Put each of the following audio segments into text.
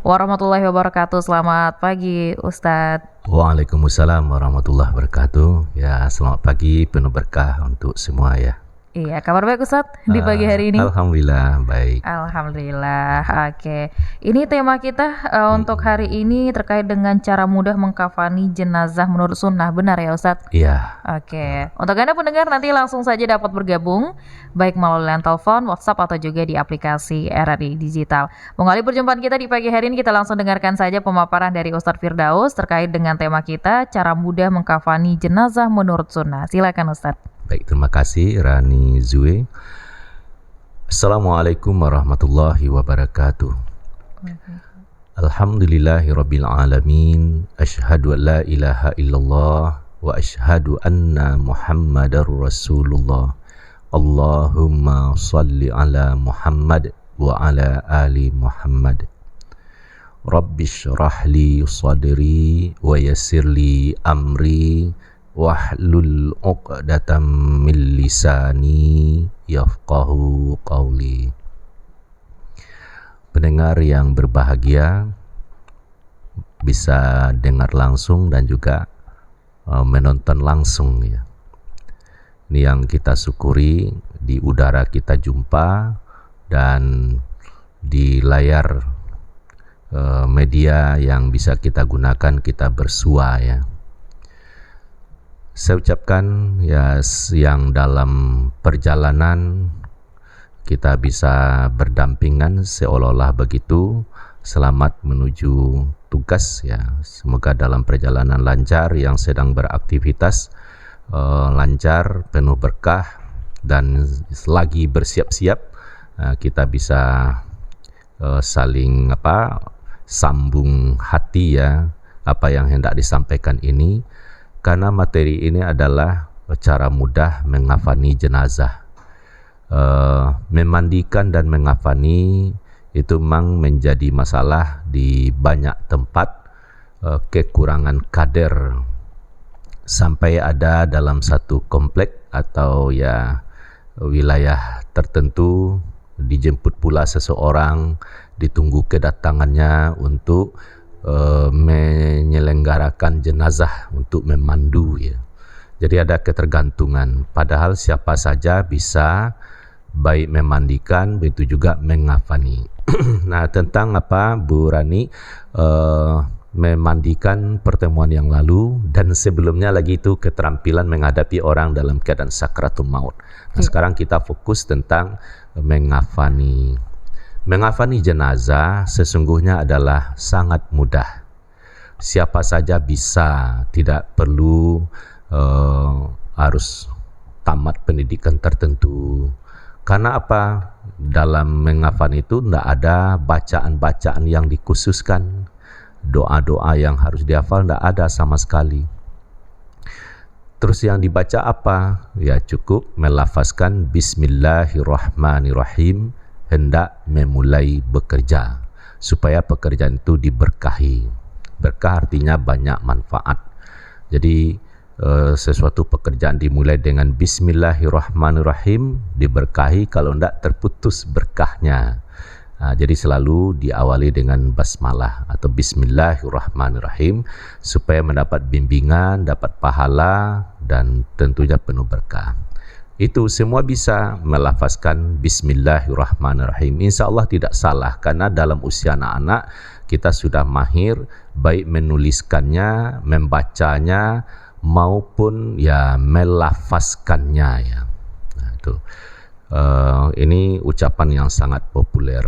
warahmatullahi wabarakatuh. Selamat pagi, Ustadz. Waalaikumsalam warahmatullahi wabarakatuh. Ya, selamat pagi, penuh berkah untuk semua ya. Iya, kabar baik Ustadz di pagi hari ini? Alhamdulillah baik. Alhamdulillah. Oke. Ini tema kita untuk hari ini terkait dengan cara mudah mengkafani jenazah menurut sunnah. Benar ya Ustadz? Iya. Oke. Untuk Anda pendengar nanti langsung saja dapat bergabung baik melalui line telepon, WhatsApp atau juga di aplikasi RRI Digital. Mengawali perjumpaan kita di pagi hari ini, kita langsung dengarkan saja pemaparan dari Ustadz Firdaus terkait dengan tema kita, cara mudah mengkafani jenazah menurut sunnah. Silakan Ustadz. Baik, terima kasih Rani Zue. Assalamualaikum warahmatullahi wabarakatuh. Alhamdulillahirabbil alamin. Asyhadu an la ilaha illallah wa asyhadu anna Muhammadar Rasulullah. Allahumma shalli ala Muhammad wa ala ali Muhammad. Rabbi shrah li sadri wa yassir li amri wahlul 'uqdatam min lisani yafqahu qawli. Pendengar yang berbahagia, bisa dengar langsung dan juga menonton langsung ya. Ini yang kita syukuri, di udara kita jumpa dan di layar media yang bisa kita gunakan kita bersua ya. Saya ucapkan ya, yang dalam perjalanan kita bisa berdampingan seolah-olah begitu, selamat menuju tugas ya. Semoga dalam perjalanan lancar, yang sedang beraktivitas lancar, penuh berkah, dan lagi bersiap-siap kita bisa saling sambung hati ya, apa yang hendak disampaikan ini. Karena materi ini adalah cara mudah mengkafani jenazah. Memandikan dan mengkafani itu memang menjadi masalah di banyak tempat, kekurangan kader. Sampai ada dalam satu komplek atau ya wilayah tertentu, dijemput pula seseorang, ditunggu kedatangannya untuk menyelenggarakan jenazah, untuk memandu ya. Jadi ada ketergantungan, padahal siapa saja bisa baik memandikan, begitu juga mengkafani. Nah, tentang apa Bu Rani, memandikan pertemuan yang lalu, dan sebelumnya lagi itu keterampilan menghadapi orang dalam keadaan sakratul maut. Nah, sekarang kita fokus tentang mengkafani. Mengkafani jenazah sesungguhnya adalah sangat mudah. Siapa saja bisa, tidak perlu harus tamat pendidikan tertentu. Karena apa? Dalam mengkafani itu tidak ada bacaan-bacaan yang dikhususkan. Doa-doa yang harus dihafal tidak ada sama sekali. Terus yang dibaca apa? Ya cukup melafazkan Bismillahirrahmanirrahim, hendak memulai bekerja, supaya pekerjaan itu diberkahi. Berkah artinya banyak manfaat. Jadi sesuatu pekerjaan dimulai dengan Bismillahirrahmanirrahim, diberkahi, kalau tidak terputus berkahnya. Jadi selalu diawali dengan basmalah atau Bismillahirrahmanirrahim, supaya mendapat bimbingan, dapat pahala, dan tentunya penuh berkah. Itu semua bisa melafazkan Bismillahirrahmanirrahim. Insya Allah tidak salah, karena dalam usia anak-anak kita sudah mahir baik menuliskannya, membacanya, maupun ya melafazkannya ya. Nah, itu ini ucapan yang sangat populer.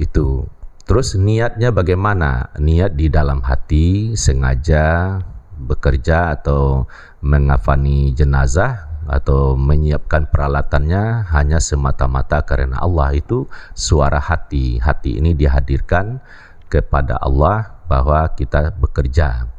Itu. Terus niatnya bagaimana? Niat di dalam hati, sengaja bekerja atau mengkafani jenazah atau menyiapkan peralatannya hanya semata-mata karena Allah. Itu suara hati. Hati ini dihadirkan kepada Allah bahwa kita bekerja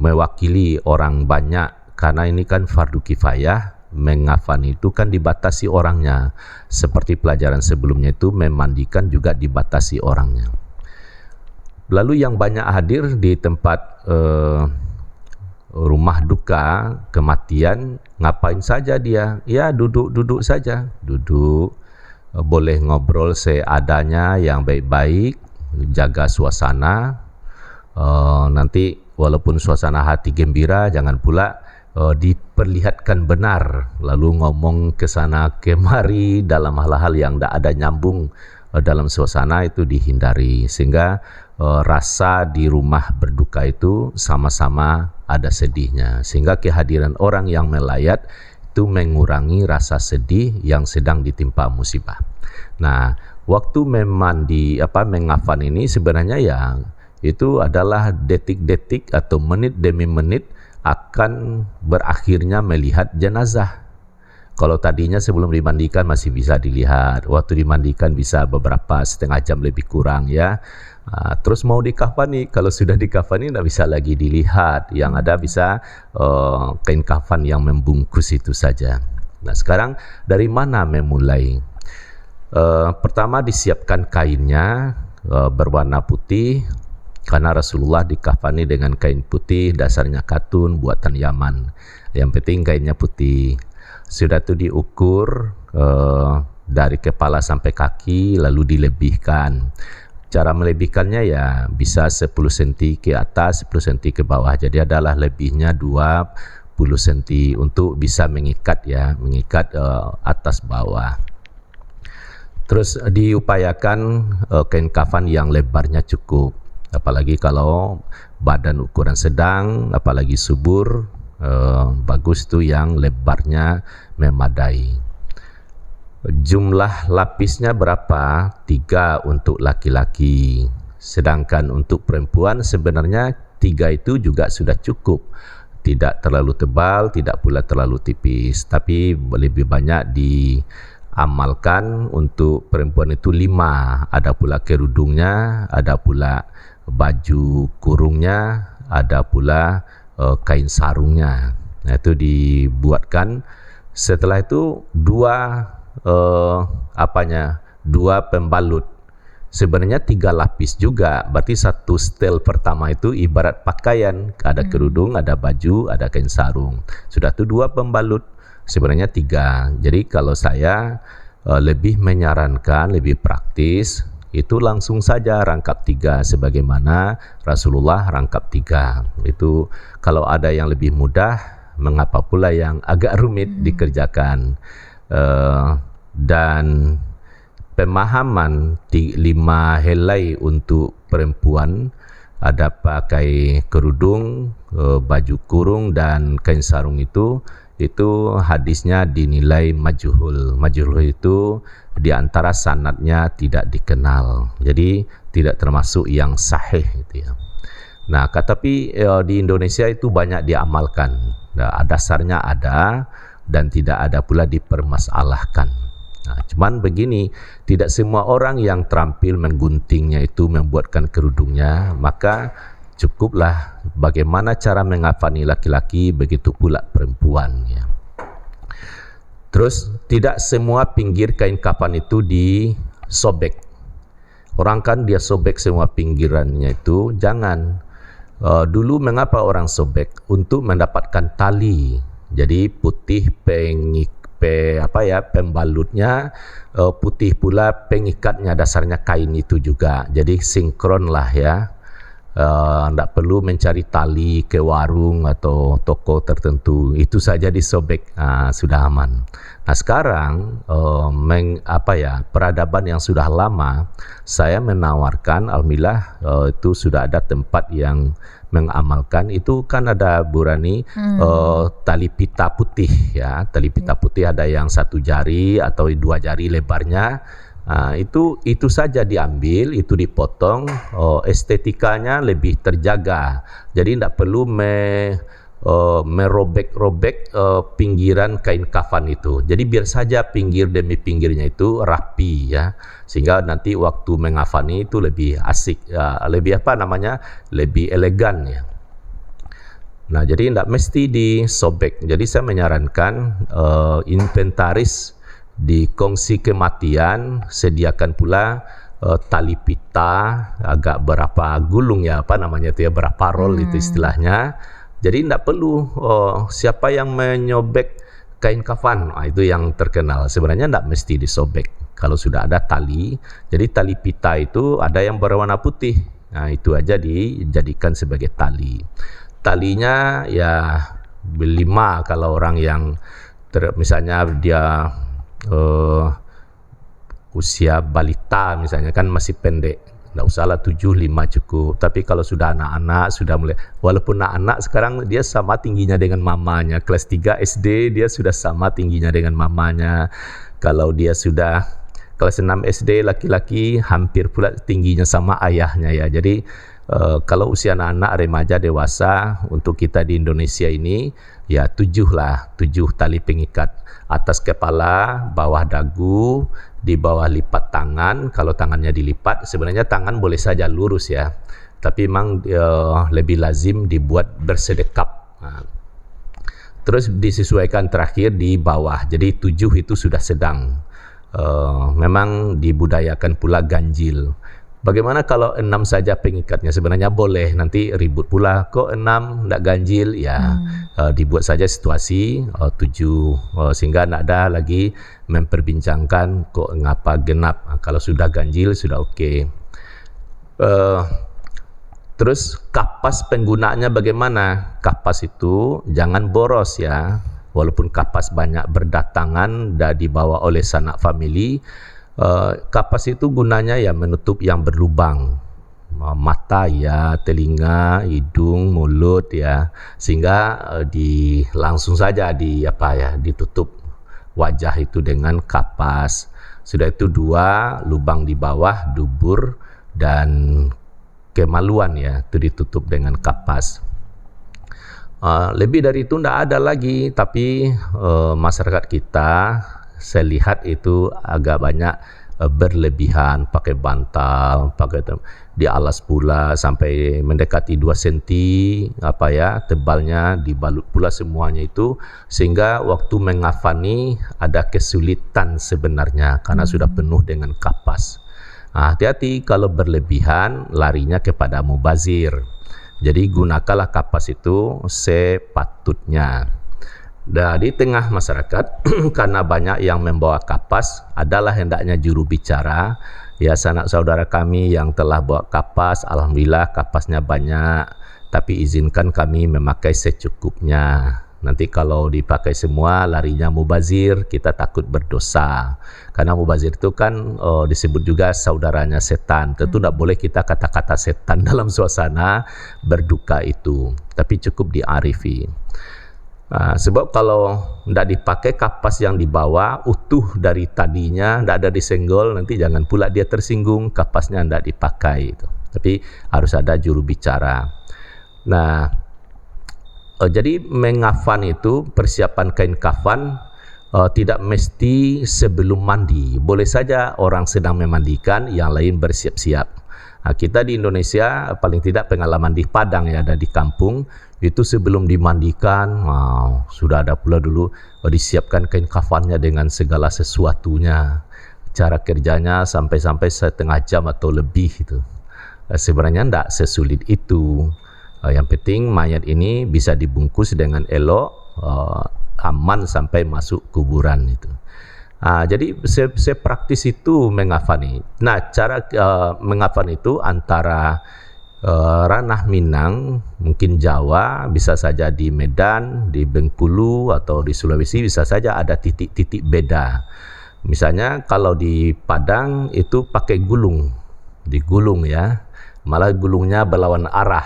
mewakili orang banyak, karena ini kan fardu kifayah. Mengkafani itu kan dibatasi orangnya, seperti pelajaran sebelumnya itu memandikan juga dibatasi orangnya. Lalu yang banyak hadir di tempat rumah duka, kematian, ngapain saja dia? Ya duduk-duduk saja, duduk, boleh ngobrol seadanya yang baik-baik, jaga suasana. Nanti walaupun suasana hati gembira, jangan pula diperlihatkan benar lalu ngomong ke sana kemari dalam hal-hal yang tidak ada nyambung dalam suasana, itu dihindari, sehingga rasa di rumah berduka itu sama-sama ada sedihnya, sehingga kehadiran orang yang melayat itu mengurangi rasa sedih yang sedang ditimpa musibah. Nah, waktu mengafan ini sebenarnya ya itu adalah detik-detik atau menit demi menit akan berakhirnya melihat jenazah. Kalau tadinya sebelum dimandikan masih bisa dilihat, waktu dimandikan bisa beberapa setengah jam lebih kurang ya. Terus mau dikafani, kalau sudah dikafani tidak bisa lagi dilihat, yang ada bisa kain kafan yang membungkus itu saja. Nah, sekarang dari mana memulai? Pertama disiapkan kainnya berwarna putih, karena Rasulullah dikafani dengan kain putih, dasarnya katun buatan Yaman. Yang penting kainnya putih. Sudah itu diukur dari kepala sampai kaki, lalu dilebihkan. Cara melebihkannya ya bisa 10 cm ke atas, 10 cm ke bawah. Jadi adalah lebihnya 20 cm untuk bisa mengikat ya, mengikat atas bawah. Terus diupayakan kain kafan yang lebarnya cukup. Apalagi kalau badan ukuran sedang, apalagi subur, bagus tuh yang lebarnya memadai. Jumlah lapisnya berapa? 3 untuk laki-laki. Sedangkan untuk perempuan sebenarnya 3 itu juga sudah cukup. Tidak terlalu tebal, tidak pula terlalu tipis. Tapi lebih banyak diamalkan untuk perempuan itu 5. Ada pula kerudungnya, ada pula baju kurungnya, ada pula kain sarungnya. Nah, itu dibuatkan. Setelah itu dua pembalut. Sebenarnya 3 lapis juga. Berarti satu setel pertama itu ibarat pakaian, ada kerudung, ada baju, ada kain sarung. Sudah itu 2 pembalut. Sebenarnya 3. Jadi kalau saya lebih menyarankan, lebih praktis, itu langsung saja rangkap 3 sebagaimana Rasulullah rangkap 3. Itu kalau ada yang lebih mudah, mengapa pula yang agak rumit dikerjakan. Dan pemahaman 5 helai untuk perempuan, ada pakai kerudung, baju kurung dan kain sarung, itu hadisnya dinilai majhul. Majhul itu di antara sanadnya tidak dikenal, jadi tidak termasuk yang sahih itu ya. Nah, tapi di Indonesia itu banyak diamalkan. Nah, dasarnya ada dan tidak ada pula dipermasalahkan. Nah, cuman begini, tidak semua orang yang terampil mengguntingnya itu membuatkan kerudungnya, maka cukuplah bagaimana cara mengafani laki-laki, begitu pula perempuan ya. Terus tidak semua pinggir kain kafan itu disobek. Orang kan dia sobek semua pinggirannya itu, jangan. Dulu mengapa orang sobek? Untuk mendapatkan tali. Jadi putih pembalutnya, putih pula pengikatnya, dasarnya kain itu juga. Jadi sinkron lah ya. Tidak perlu mencari tali ke warung atau toko tertentu, itu saja disobek, sudah aman. Nah, sekarang peradaban yang sudah lama, saya menawarkan, alhamdulillah itu sudah ada tempat yang mengamalkan. Itu kan ada Bu Rani, tali pita putih ya, tali pita putih ada yang 1 jari atau 2 jari lebarnya. Itu saja diambil, itu dipotong, estetikanya lebih terjaga. Jadi tidak perlu merobek-robek pinggiran kain kafan itu. Jadi biar saja pinggir demi pinggirnya itu rapi ya, sehingga nanti waktu mengafani itu lebih asik, lebih elegan ya. Nah, jadi tidak mesti disobek. Jadi saya menyarankan inventaris di kongsi kematian, sediakan pula tali pita agak berapa gulung ya, berapa roll itu istilahnya. Jadi tidak perlu siapa yang menyobek kain kafan, itu yang terkenal. Sebenarnya tidak mesti disobek. Kalau sudah ada tali, jadi tali pita itu ada yang berwarna putih. Nah, itu aja dijadikan sebagai tali. Talinya ya 5 kalau orang yang misalnya dia usia balita misalnya kan masih pendek. Nggak usahlah 7, 5 cukup. Tapi kalau sudah anak-anak, sudah mulai, walaupun anak-anak sekarang dia sama tingginya dengan mamanya. Kelas 3 SD dia sudah sama tingginya dengan mamanya. Kalau dia sudah kelas 6 SD laki-laki hampir pula tingginya sama ayahnya ya. Jadi kalau usia anak-anak, remaja, dewasa, untuk kita di Indonesia ini ya 7 tali pengikat. Atas kepala, bawah dagu, di bawah lipat tangan. Kalau tangannya dilipat, sebenarnya tangan boleh saja lurus ya, tapi memang lebih lazim dibuat bersedekap. Nah, terus disesuaikan terakhir di bawah, jadi 7 itu sudah sedang. Memang dibudayakan pula ganjil. Bagaimana kalau 6 saja pengikatnya? Sebenarnya boleh, nanti ribut pula kok 6 tidak ganjil ya. Dibuat saja situasi 7 sehingga tidak ada lagi memperbincangkan kok ngapa genap. Kalau sudah ganjil sudah oke. Terus kapas penggunaannya bagaimana? Kapas itu jangan boros ya. Walaupun kapas banyak berdatangan dan dibawa oleh sanak famili, kapas itu gunanya ya menutup yang berlubang, mata ya, telinga, hidung, mulut ya, sehingga langsung saja ditutup wajah itu dengan kapas. Sudah itu 2 lubang di bawah, dubur dan kemaluan ya, itu ditutup dengan kapas. Lebih dari itu tidak ada lagi, tapi masyarakat kita saya lihat itu agak banyak berlebihan, pakai bantal, pakai di alas pula sampai mendekati 2 cm tebalnya, dibalut pula semuanya itu, sehingga waktu mengafani ada kesulitan sebenarnya karena sudah penuh dengan kapas. Hati-hati kalau berlebihan, larinya kepada mubazir. Jadi gunakanlah kapas itu sepatutnya. Dan di tengah masyarakat karena banyak yang membawa kapas, adalah hendaknya juru bicara ya, sanak saudara kami yang telah bawa kapas, alhamdulillah kapasnya banyak, tapi izinkan kami memakai secukupnya. Nanti kalau dipakai semua larinya mubazir, kita takut berdosa. Karena mubazir itu kan disebut juga saudaranya setan. Tentu tidak boleh kita kata-kata setan dalam suasana berduka itu, tapi cukup diarifi. Sebab kalau tidak dipakai kapas yang dibawa utuh dari tadinya, tidak ada disenggol, nanti jangan pula dia tersinggung, kapasnya tidak dipakai itu. Tapi harus ada juru bicara. Nah, jadi mengafan itu, persiapan kain kafan tidak mesti sebelum mandi. Boleh saja orang sedang memandikan, yang lain bersiap-siap. Kita di Indonesia paling tidak pengalaman di Padang ya, ada di kampung itu sebelum dimandikan sudah ada pula dulu disiapkan kain kafannya dengan segala sesuatunya. Cara kerjanya sampai-sampai setengah jam atau lebih itu. Sebenarnya tidak sesulit itu. Yang penting mayat ini bisa dibungkus dengan elok, aman sampai masuk kuburan itu. Jadi sepraktis itu mengafani. Nah, cara mengafani itu antara ranah Minang, mungkin Jawa, bisa saja di Medan, di Bengkulu atau di Sulawesi bisa saja ada titik-titik beda. Misalnya kalau di Padang itu pakai gulung, digulung ya, malah gulungnya berlawan arah.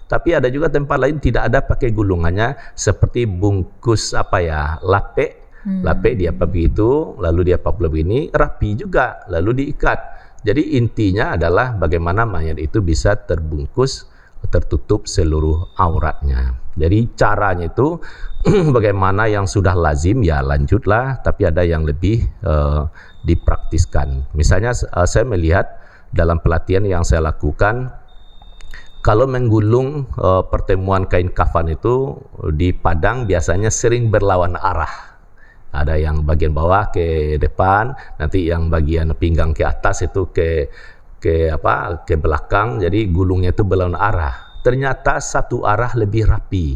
Tapi ada juga tempat lain tidak ada pakai gulungannya, seperti bungkus lapek. Lapek dia begitu, lalu dia pula begini, rapi juga, lalu diikat. Jadi intinya adalah bagaimana mayat itu bisa terbungkus, tertutup seluruh auratnya. Jadi caranya itu bagaimana yang sudah lazim ya lanjutlah, tapi ada yang lebih dipraktiskan. Misalnya saya melihat dalam pelatihan yang saya lakukan, kalau menggulung pertemuan kain kafan itu di Padang biasanya sering berlawan arah. Ada yang bagian bawah ke depan, nanti yang bagian pinggang ke atas itu ke belakang. Jadi gulungnya itu berlawan arah. Ternyata satu arah lebih rapi.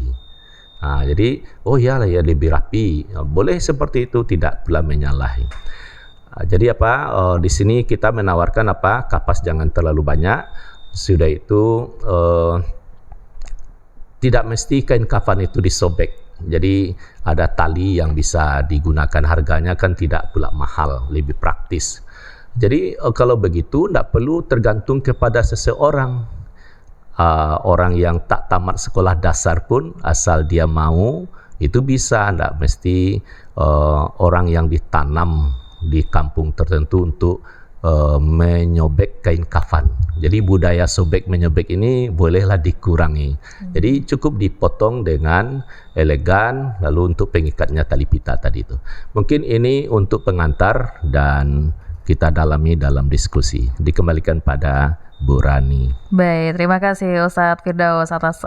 Jadi ya lebih rapi. Boleh seperti itu, tidak pula menyalahi. Jadi di sini kita menawarkan kapas jangan terlalu banyak. Sudah itu tidak mesti kain kafan itu disobek. Jadi ada tali yang bisa digunakan, harganya kan tidak pula mahal, lebih praktis. Jadi kalau begitu tidak perlu tergantung kepada seseorang. Orang yang tak tamat sekolah dasar pun asal dia mau itu bisa, tidak mesti orang yang ditanam di kampung tertentu untuk menyobek kain kafan. Jadi budaya sobek menyobek ini bolehlah dikurangi. Jadi cukup dipotong dengan elegan, lalu untuk pengikatnya tali pita tadi itu. Mungkin ini untuk pengantar dan kita dalami dalam diskusi. Dikembalikan pada Bu Rani. Baik, terima kasih Ustadz Firdaus atas